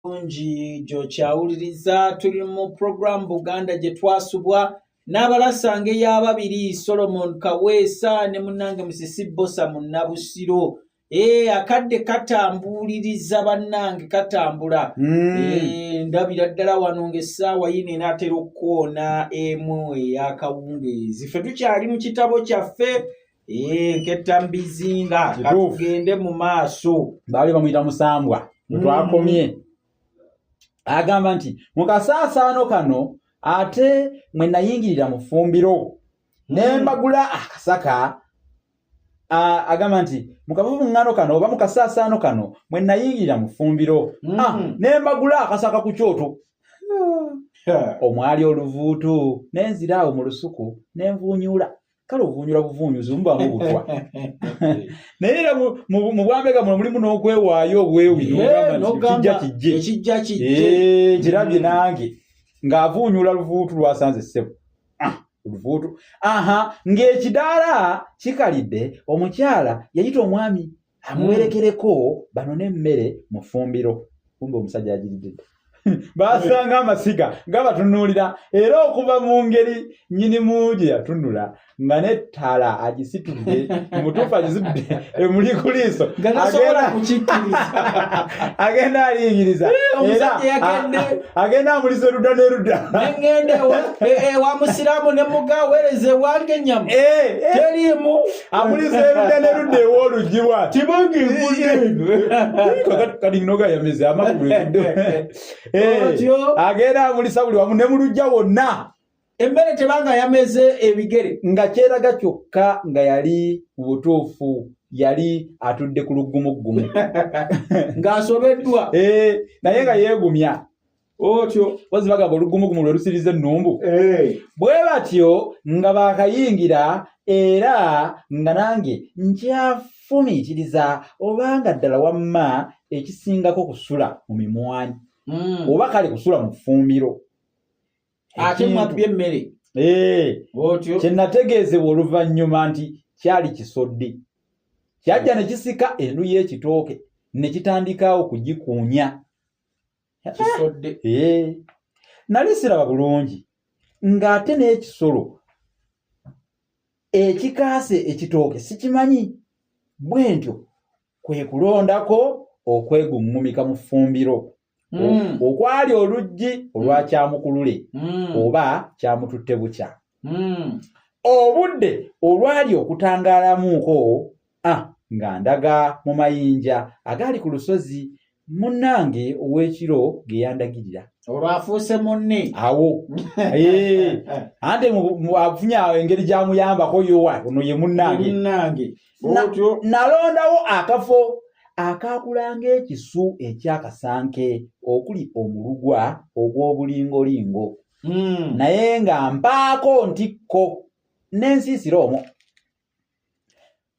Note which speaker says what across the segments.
Speaker 1: Bungi gy'okyawuliriza tuli mu program Buganda gye twasubwa n'abalasange y'ababiri Solomon Kaweesa ne munnange Musisi Bosa mu Nabusiro. Akadde katambuliriza bannange katambula. Ndabira ddala wano ng'essaawa yino enaatera okkoona emu ey'akawungeezi. Ffe tukyali mu kitabo kyaffe Nkettambizinga katugende mu maaso.
Speaker 2: Baali bamuyita Musambwa twakomye. Agamba nti mu kasaasaano kano ate mwe nayingirira mu ffumbiro ne mbagula akasaka. Agamba nti mu kavubuŋŋaano kano oba mu kasaasaano kano mwe nayingirira mu ffumbiro ne mbagula akasaka ku kyoto. Omwali oluvuutu nenzira awo mu lusuku ne nvuunyula. Kale ovuunyula buvuunyuzi mubanga obutwa. Naye era mu bwambega muno mulimu n'okwewaayo obwewi
Speaker 1: ekijja kijje.
Speaker 2: Kirabye nange ng'avuunyula luvuutu lwasanze ssebo. Luvuutu ng'ekidaala kikalidde omukyala yayita omwami amuwerekereko banone emmere mu ffumbiro. Kumbe omusajja yagiridde. Basanga amasiga nga batunuulira era okuva mu ngeri nnyinimu gye yatunula nga n'ettaala agisitudde mutuufu agisitudde emuli ku liiso agenda aliyingiriza agenda amulisa erudda n'erudda
Speaker 1: nengende wa musiraamu ne mugaweereze wange ennyama teriimu
Speaker 2: amulisa erudda n'erudda ew'oluggi bw'ati kati noga yameze amakulu agenda amulisa buli wamu ne mu luggya wonna.
Speaker 1: Emmere tebanga yameze ebigere
Speaker 2: nga kyeraga kyokka nga yali mu butuufu yali atudde ku luggumuggumu
Speaker 1: ng'asobeddwa
Speaker 2: naye nga yeegumya
Speaker 1: otyo
Speaker 2: wazi bagamba oluggumuggumu lwe lusiriza ennumbu. Bwe batyo nga baakayingira era nga nange nkyafumiitiriza obanga ddala wamma ekisingako kusula mu mimwanyi oba kale kusula mu ffumbiro
Speaker 1: ate mwabye emmere otyo
Speaker 2: kye nategeezebwa oluvannyuma nti kyali kisodde. Kyajja ne kisika enu y'ekitooke ne kitandika okugikuunya
Speaker 1: kisodde.
Speaker 2: Nali siraba bulungi ng'ate n'ekisolo ekikaase ekitooke sikimanyi bwe ntyo kwe kulondako okweguŋŋumika mu ffumbiro. Okwali oluggi olwa kyamukulule oba kyamututte bukya. Obudde olwali okutangaalamuuko nga ndaga mu mayinja agali ku lusozi munnange ow'ekiro ge yandagirira.
Speaker 1: Olwafuuse munne
Speaker 2: awo ante afunye engeri gy'amuyambako yowa ono ye munnange. Nalondawo akafo akaakulanga ekisu ekyakasanke okuli omulugwa ogw'obulingolingo naye nga mpaako ntikko n'ensiisira omwo.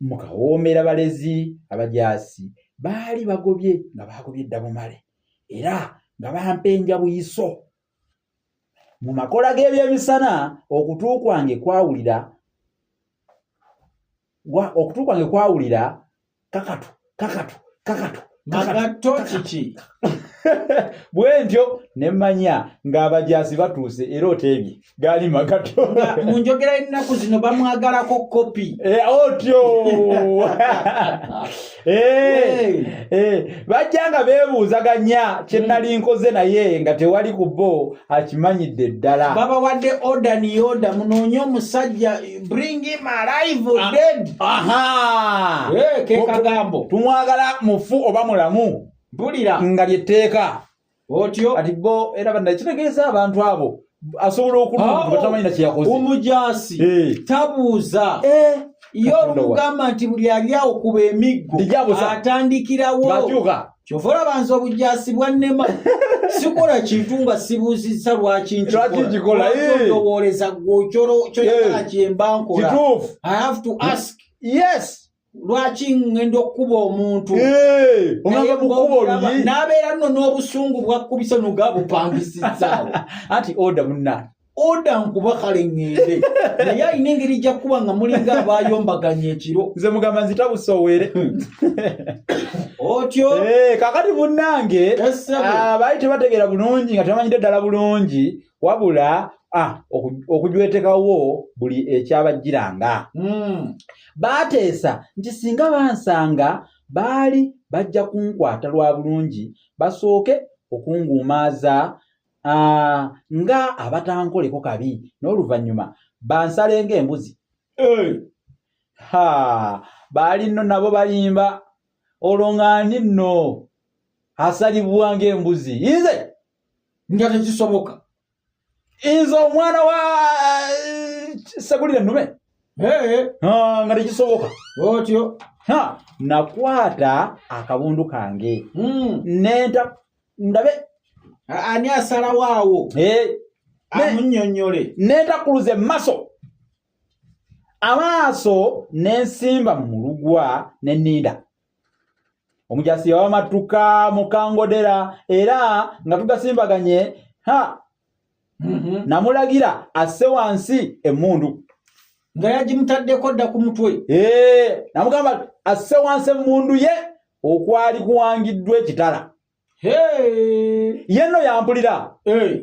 Speaker 2: Mu kawoomera balezi abajaasi baali bagobye nga baagobye ddabumale era nga bampenja buyiso. Mu makola g'ebyemisana okutu kwange kwawulira kakatu
Speaker 1: magatto kiki
Speaker 2: bwe ntyo ne mmanya ng'abajaasi batuuse era oteebye gaali magatto.
Speaker 1: Mu njogera y'ennaku zino bamwagalako kopi
Speaker 2: otyo bajja nga beebuuzaganya kye nali nkoze naye nga tewali ku bo akimanyidde ddala.
Speaker 1: Babawadde order ni order munoonye omusajja bring him alive or dead. Ke kagambo
Speaker 2: tumwagala mufu oba mulamu
Speaker 1: mpulira
Speaker 2: nga lyetteeka
Speaker 1: otyo
Speaker 2: kati bo era banda kitegeeza abantu abo asobola okulunga batamanyi na kye yakoze.
Speaker 1: Omujaasi tabuuza yo olugamba nti buli ali awo kuba emiggo atandikirawo kyova olaba nze obujaasi bwannema sikola kintu nga sibuuzizza lwaki nkikola ndowooleza kyoyagala kyemba nkola. I have to ask lwaki ngenda okuba omuntu n'abeera nno n'obusungu bwakkubise nogabupangisizzaawo
Speaker 2: anti oda munna
Speaker 1: oda nkuba kale ngende naye alina engeri gya kuba nga mulinga abayombaganya ekiro
Speaker 2: nze mugamba nzita busowere
Speaker 1: otyo
Speaker 2: kakati munnange baali tebategeera bulungi nga tebamanyidde ddala bulungi wabula okujwetekawo buli ekyabajjiranga baateesa nti singa bansanga baali bajja kunkwata lwa bulungi basooke okunguumaaza nga abatankoleko kabi n'oluvannyuma bansalenga embuzi baali nno nabo balimba olwo ng'ani nno asalibwa ng'embuzi nze
Speaker 1: nga tekisoboka
Speaker 2: nze omwana wa segulire ennume nga tekisoboka
Speaker 1: otyo
Speaker 2: nakwata akabundu kange nenta ndabe
Speaker 1: ani asalawo awo amunnyonnyole
Speaker 2: netakuluza amaaso nensimba mu mulugwa nenninda omujasi yawamatuka mukangodera era nga tugasimbaganye namulagira asse wansi emmundu
Speaker 1: nga yagimutaddeko dda ku mutwe
Speaker 2: namugamba asse wansi emmundu ye okwali kuwangiddwa ekitala yenno yampulira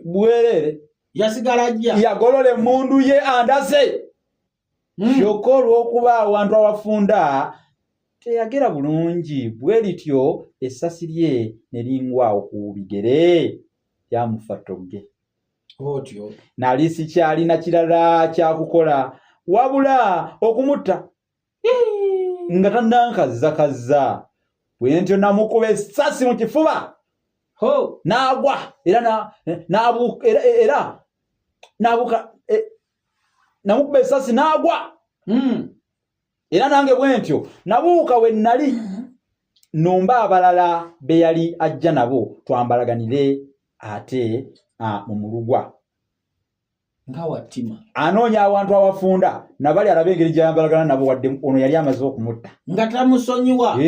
Speaker 2: bwerere
Speaker 1: yasigala ajja
Speaker 2: yagolola emmundu ye andase kyokka olw'okuba awantu awafunda teyagera bulungi bwe lityo essasi lye ne lingwawo ku bigere yamufa togge
Speaker 1: otyo
Speaker 2: nali sikyalina kirala kyakukola wabula okumutta nga tannankazza bwe ntyo namukuba essasi mu kifuba n'agwa era nabuka namukuba essasi n'agwa era nange bwe ntyo nabuuka we nnali numba abalala be yali ajja nabo twambalaganire ate mu mulugwa
Speaker 1: nga wattima
Speaker 2: anoonya awantu awafunda nabali alabe engeri gyayambalagana nabo wadde ono yali amaze okumutta
Speaker 1: nga tamusonyiwa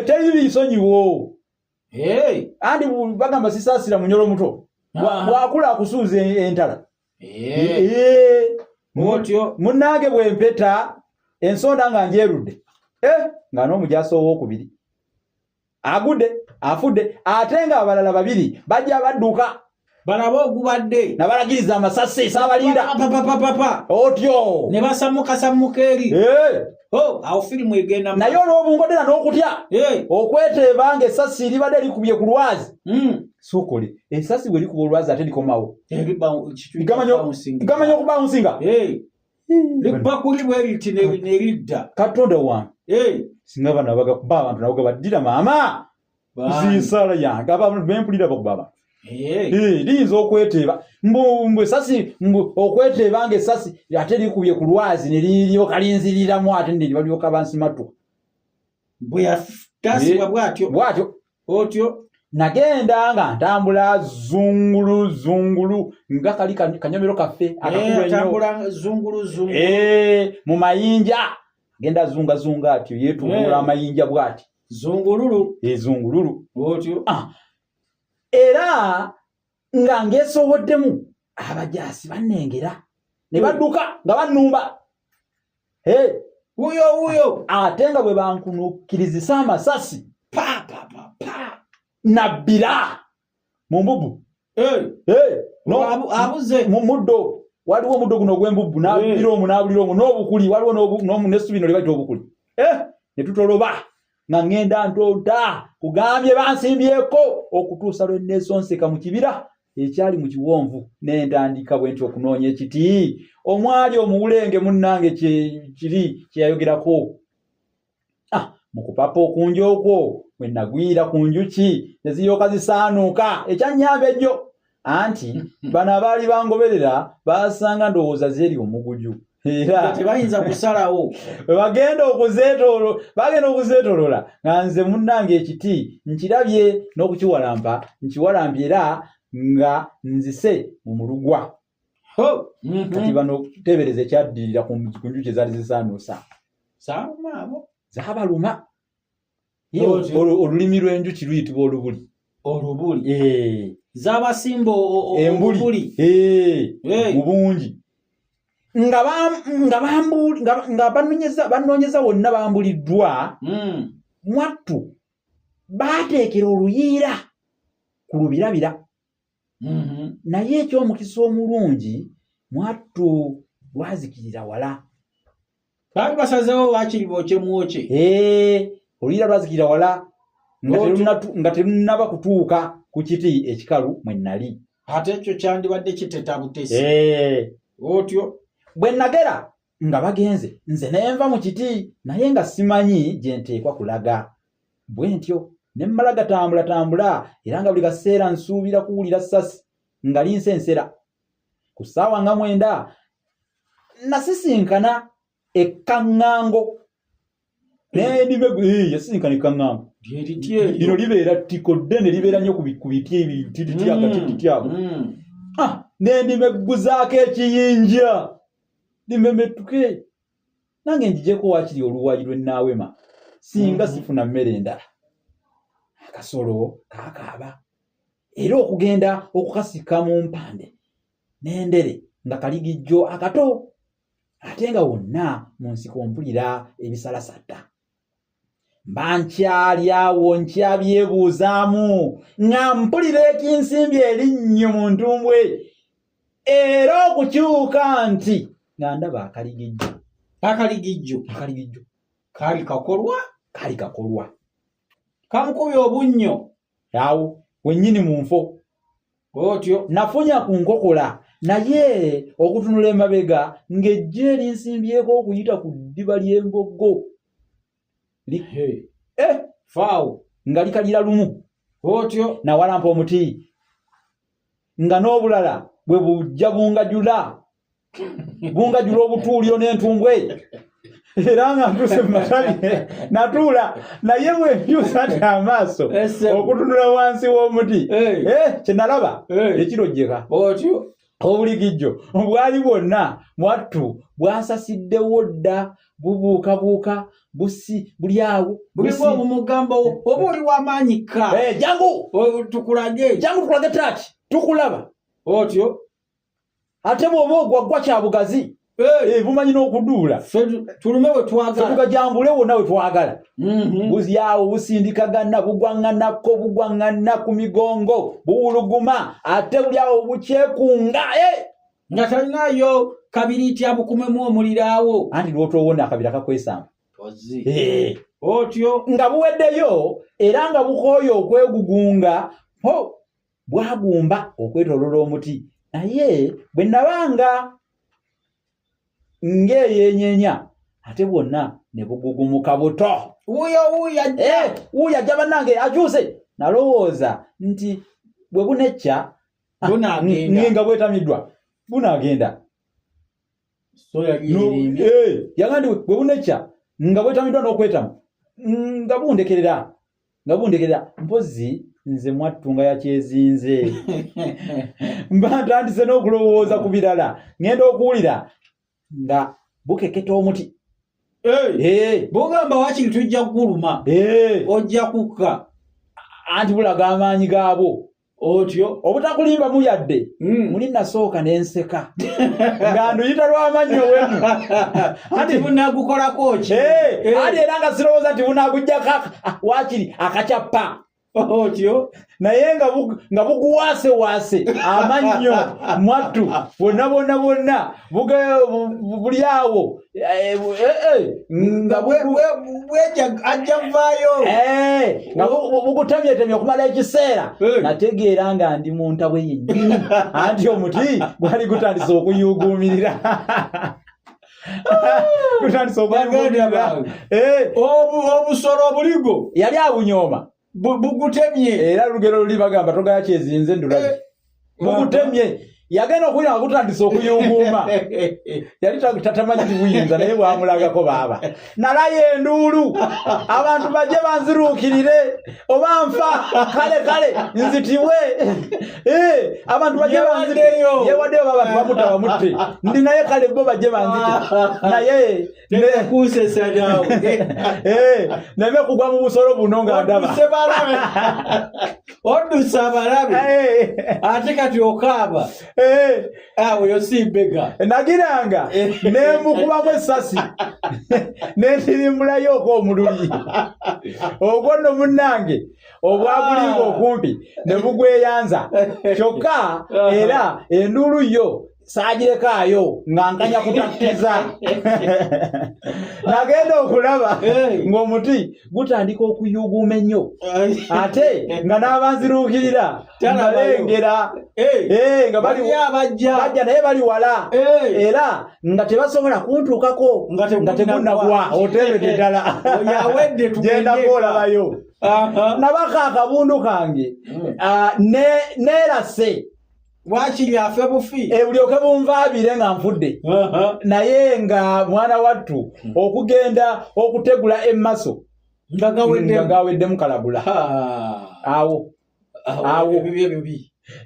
Speaker 2: teri biisonyiwo andi bagamba sisaasira munyolo muto bwakula akusuuza entala
Speaker 1: otyo
Speaker 2: munnange bwempeta ensonda nga njerudde nga n'omujaso owokubiri agudde afudde ate nga abalala babiri bajja badduka
Speaker 1: balaba ogubadde
Speaker 2: nabalagiriza amasasi saabalinda otyo
Speaker 1: ne basammukasammuka eri awo firimu egenda
Speaker 2: naye olw'obungodera n'okutya okweteeba nga essasi libadde likubye ku lwazi sokole essasi bwe likuba olwazi ate likomawo gamanya okubawunsinga
Speaker 1: libakuli bwe liti neridda
Speaker 2: katonda wange singa bano bagakuba abantu nabo gabaddira maama zinsala yange abantu bempulira bakuba abantu liyinza okweteeba mbu essasi okweteeba nga essasi ate likubye ku lwazi ne liryoka linziriramu ate ne balyoka bansimatuka
Speaker 1: bwe yatasibwa bwatyo otyo
Speaker 2: nagenda nga ntambula zungulu nga kali kanyomero kaffe
Speaker 1: zungulu
Speaker 2: mu mayinja genda zunga atyo yetumbula amayinja bwati zungululu
Speaker 1: otyo
Speaker 2: era nga ngesowoddemu abajaasi bannengera ne badduka nga bannumba
Speaker 1: wuyo
Speaker 2: ate nga bwe bankunukirizisa amasasi nabbira mu mbubu
Speaker 1: abuze
Speaker 2: mu muddo waliwo omuddo guno ogw'embubbu n'abulira omwo n'obukuli waliwo n'essubi no libajja obukuli ne tutoloba nga ngenda ntonta kugambye bansimbyeko okutuusa lwe neesonseka mu kibira ekyali mu kiwonvu n'entandika bwe nti okunoonya ekiti omwali omuwulenge munnange kiri kyeyayogerako mu kupapa okunja okwo bwe nagwira ku njuki ne ziryoka zisaanuuka ekyannyamba ejjo anti bano abaali bangoberera baasanga ndowooza zeeri omuguju era
Speaker 1: tebayinza kusalawo
Speaker 2: bagenda okuzeetolola nga nze munnange ekiti nkirabye n'okukiwalampa nkiwalampye era nga nzise mu mulugwa kati bano tebereza ekyaddirira ku njuki ezaali zisaanuusa zaabaluma olulimi lw'enjuki luyitibwa olubuli
Speaker 1: z'abasimba obuli
Speaker 2: mu bungi nga banoonyeza wonna bambuliddwa. Mwattu baateekera oluyiira ku lubirabira. Naye eky'omukisa omulungi Mwattu lwazikirira wala.
Speaker 1: Baali basazeewo waakiri bookye mwoke.
Speaker 2: Oluyiira lwazikirira wala nga terunnaba kutuuka ku kiti ekikalu mwe nnali.
Speaker 1: Ate ekyo kyandibadde kiteta butesi. Otyo
Speaker 2: bwe nagera nga bagenze nze nenva mu kiti naye nga simanyi gye nteekwa kulaga. Bwe ntyo ne mmala gatambula era nga buli kaseera nsuubira kuwulira ssasi nga linsensera. Ku ssaawa nga 9 nasisinkana ekkaŋŋango. Yasisinkana ekkaŋŋango. Lino libeera ttiko ddene libeera nnyo ku biti ebitititi agatititi ago. N'endimegguzaako ekiyinja limemettuke. Nange njijeko waakiri oluwayi lwe nnaawema singa sifuna mmere endala. Akasolo kaakaaba era okugenda okukasika mu mpande n'endere nga kaligijjo akato ate nga wonna mu nsiko mpulira ebisalasatta. Mba nkyali awo nkyabyebuuzaamu nga mpulira ekinsimbi erinnyo mu ntumbwe era okukyuka nti nga ndaba akaligijjo. Kaali kakolwa kamukubye obunnyo awo wennyini mu nfo. Otyo nafunya ku nkokola naye okutunula emabega ng'ejje linsimbyeko okuyita ku ddiba ly'emboggo. Faawo nga likalira lumu. Otyo nawalampa omuti nga n'obulala bwe bujja bungajula obutuulyo n'entumbwe era nga ntuse mu matabi natuula naye bwe nkyusa ate amaaso okutunula wansi w'omuti kye nalaba ekirojjeka.
Speaker 1: Otyo
Speaker 2: obuligijjo bwali bwonna Mwattu bwasasiddewo dda bubuukabuuka buli awo
Speaker 1: buliwo omumugamba oba oli w'amaanyika.
Speaker 2: Jangu
Speaker 1: tukulage
Speaker 2: taati tukulaba.
Speaker 1: Otyo
Speaker 2: ate bw'oba ogwaggwa kya bugazi bumanyi n'okuduula.
Speaker 1: Tulume we twagala.
Speaker 2: Tugajambule wonna we twagala. Buzi awo busindikagana bugwaŋŋana ku migongo buwuluguma ate buli awo bukyekunga
Speaker 1: nga talinayo kabiriiti abukumemu omuliro awo.
Speaker 2: Anti lw'otowona akabira kakwesamba.
Speaker 1: Otyo
Speaker 2: nga buweddeyo era nga bukooye okwegugunga bwagumba okwetooloola omuti. Naye bwe nabanga ng'eyenyeenya ate bwonna ne bugugumuka buto. Wuuyo ajja bannange akyuse. Nalowooza nti bwe bunecca nga bwetamiddwa bunaagenda. Yagambye bwe bunecca nga bwetamiddwa n'okwetamu nga bundekerera mpozi nze Mwattu nga yakyezinze. Mba ntandise n'okulowooza ku birala ngenda okuwulira nga bukeketa omuti.
Speaker 1: Bugamba waakiri tujja kuguluma ojja kukka
Speaker 2: anti bulaga amaanyi gaabwo.
Speaker 1: Otyo
Speaker 2: obutakulimba muyadde muli nasooka n'enseka nga nduyita lw'amannyo wemu
Speaker 1: anti bunagukolako ki
Speaker 2: ati era nga sirowooza nti bunagujjako waakiri akacyappa. Otyo naye nga buguwaase amannyo Mwattu bonna buli awo
Speaker 1: nga ajja vaayo
Speaker 2: nga bugutemyetemye okumala ekiseera. Nategeera nga ndi mu ntabwe yennyini anti omuti gwali gutandise okuyuuguumirira.
Speaker 1: Obusolo obuligo
Speaker 2: yali abunyooma
Speaker 1: bugutemye
Speaker 2: era lugero luli bagamba togaya kyezinze ndulagi bugutemye yagenda okuwulira nga gutandise okuyunguuma yali tatamanyi tibuyinza naye bwamulagako baaba nalayo enduulu abantu bajje banziruukirire oba nfa kale nzitibwe abantu bajje banzireyo yewaddeyo babantu bamuta bamutte ndi naye kale bo bajje banzite naye
Speaker 1: nekuusesanawo
Speaker 2: neme kugwa mu busolo buno nga ndaba
Speaker 1: oddusa abalabe ate kati okaaba awo yosimbega
Speaker 2: nagiranga nemukubamu essasi nentirimbulayo omululi ogwo nno munnange obwagulinga okumpi ne bugweyanza kyokka era enduulu yo saagirekayo nga nkanya kutakkiza nagenda okulaba ng'omuti gutandika okuyuguuma ennyo ate nga n'abanziruukirira balengera nga bajja naye bali wala era nga tebasobola kuntuukako nga tegunnagwa otebedde ddala gyendako olabayo nabaka akabundu kange neerase
Speaker 1: wakiri afe bufi
Speaker 2: bulyoke bunvaabire nga nfudde naye nga mwana wattu okugenda okutegula emmaso nga gaweddemu kalabula awo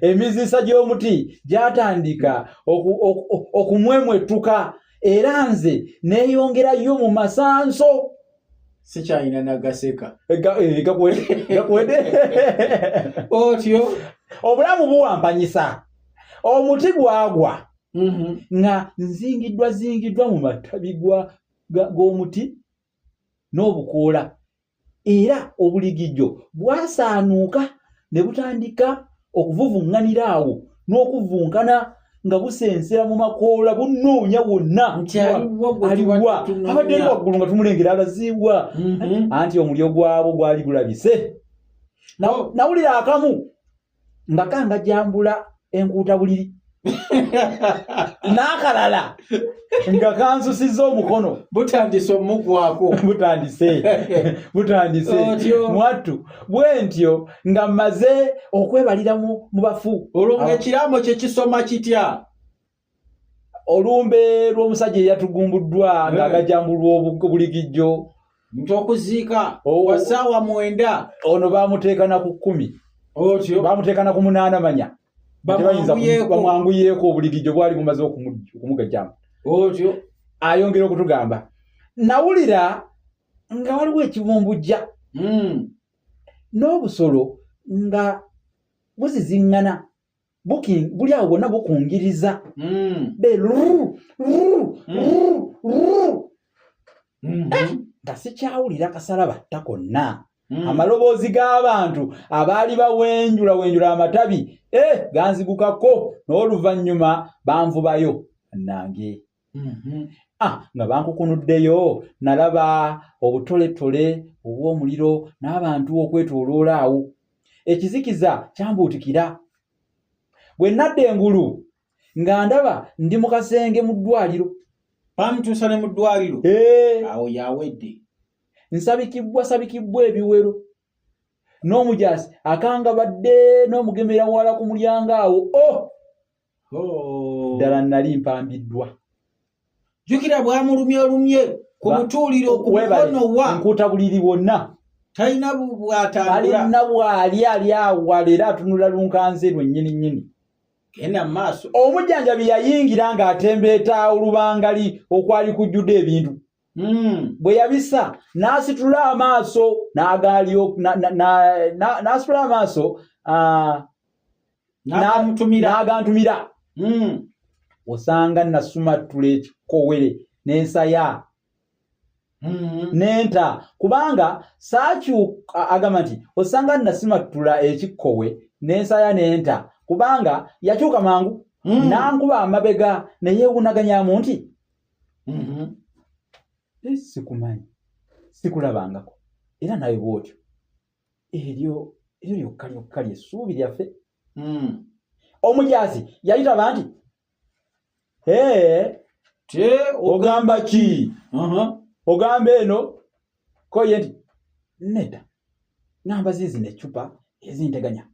Speaker 2: emizisa gy'omuti gyatandika okumwemwetuka era nze neeyongerayo mu masanso
Speaker 1: sikyalina nagaseka
Speaker 2: gakwede
Speaker 1: otyo
Speaker 2: obulamu buwampanyisa omuti gwagwa nga nzingiddwa mu matabi g'omuti n'obukoola era obuligijjo bwasaanuuka ne butandika okuvuvuŋŋanira awo n'okuvunkana nga busensera mu makoola bunoonya wonna aliwa abadde waggulu nga tumulengera alaziibwa anti omulyo gwabo gwali gulabise nawulira akamu nga kangajambula enkuuta buliri n'akalala nga kansusizza omukono
Speaker 1: butandise omugwako
Speaker 2: butandise mwattu bwe ntyo nga mmaze okwebalira mu bafu
Speaker 1: olwo ng'ekiraamo kye kisoma kitya
Speaker 2: olumbe lw'omusajja eyatugumbuddwa ng'agajambulwa obuligijjo
Speaker 1: nti okuziika wa ssaawa 9
Speaker 2: ono baamuteeka na ku 10
Speaker 1: otyo
Speaker 2: baamuteeka na ku 8 manya bamwanguyeeko obuligijjo bwali bumaze okumugajjamu
Speaker 1: otyo
Speaker 2: ayongera okutugamba nawulira nga waliwo ekibumbujja n'obusolo nga buziziŋŋana buli awo bwonna bukungiriza nga sikyawulira kasalabata konna amaloboozi g'abantu abaali bawenjula amatabi ganzigukako n'oluvannyuma banvubayo nange nga bankukunuddeyo nalaba obutoletole obw'omuliro n'abantu okwetooloola awo ekizikiza kyambuutikira bwe nadda engulu nga ndaba ndi mu kasenge mu ddwaliro
Speaker 1: bamutuusa ne mu ddwaliro awo yawedde
Speaker 2: nsabikibwa ebiwero n'omujaasi akanga badde n'omugemera wala ku mulyango awo ddala nali mpambiddwa
Speaker 1: jjukira bwamulumye ku mutuuliro ku mukono wa
Speaker 2: nkuuta buliri wonna
Speaker 1: talina bwatambula
Speaker 2: alina bwali ali awala era atunula lunkanze lwennyini
Speaker 1: genda mu maaso
Speaker 2: omujjanjabi yayingira ng'atembeeta olubangali okwali kujjudde ebintu bwe yabisa n'asitula amaaso n'asitula amaaso n'agantumira osanga nasumattula ekikowere n'ensaya nenta kubanga saakyuka agamba nti osanga nasimattula ekikkowe n'ensaya nenta kubanga yakyuka mangu n'ankuba amabega neyeewunaganyamu nti sikumanyi sikulabangako era nawe bwotyo eryo lyokka lyessuubi lyaffe omujaasi yayitaba nti ogamba ki ogamba eno koye nti nedda ngamba ziizi neccupa ezinteganya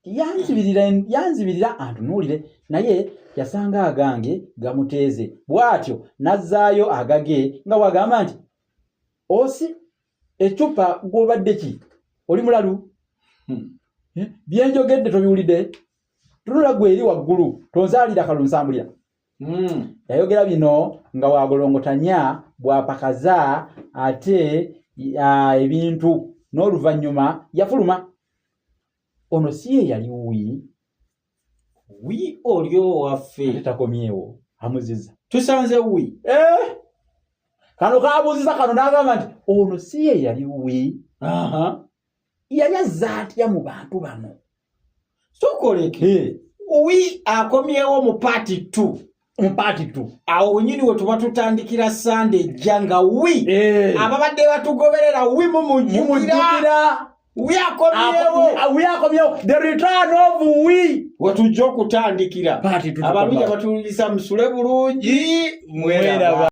Speaker 2: yanzibirira antunuulire naye yasanga agange gamuteeze bw'atyo nazzaayo agage nga wagamba nti osi ecupa gw'obadde ki oli mulalu byenjogedde tobiwulidde tunula gwe eri waggulu tonzaalira kalunsambulira yayogera bino nga wagolongotanya bwapakaza ate ebintu n'oluvannyuma yafuluma ono si ye yali
Speaker 1: wi olyo waffe
Speaker 2: takomyewo amuziza
Speaker 1: tusanze wi
Speaker 2: kano kabuuziza kano n'agamba nti ono si ye yali yali azza atya mu bantu bano
Speaker 1: sokoleke wi akomyewo mu paati 2 awo nyini we tuba tutandikira sande ejja nga wi ababadde batugoberera wi mumujjukira wi akomyewo
Speaker 2: the return of wi
Speaker 1: wetujja okutandikira abalungi abatuwuliriza musule bulungi mweraba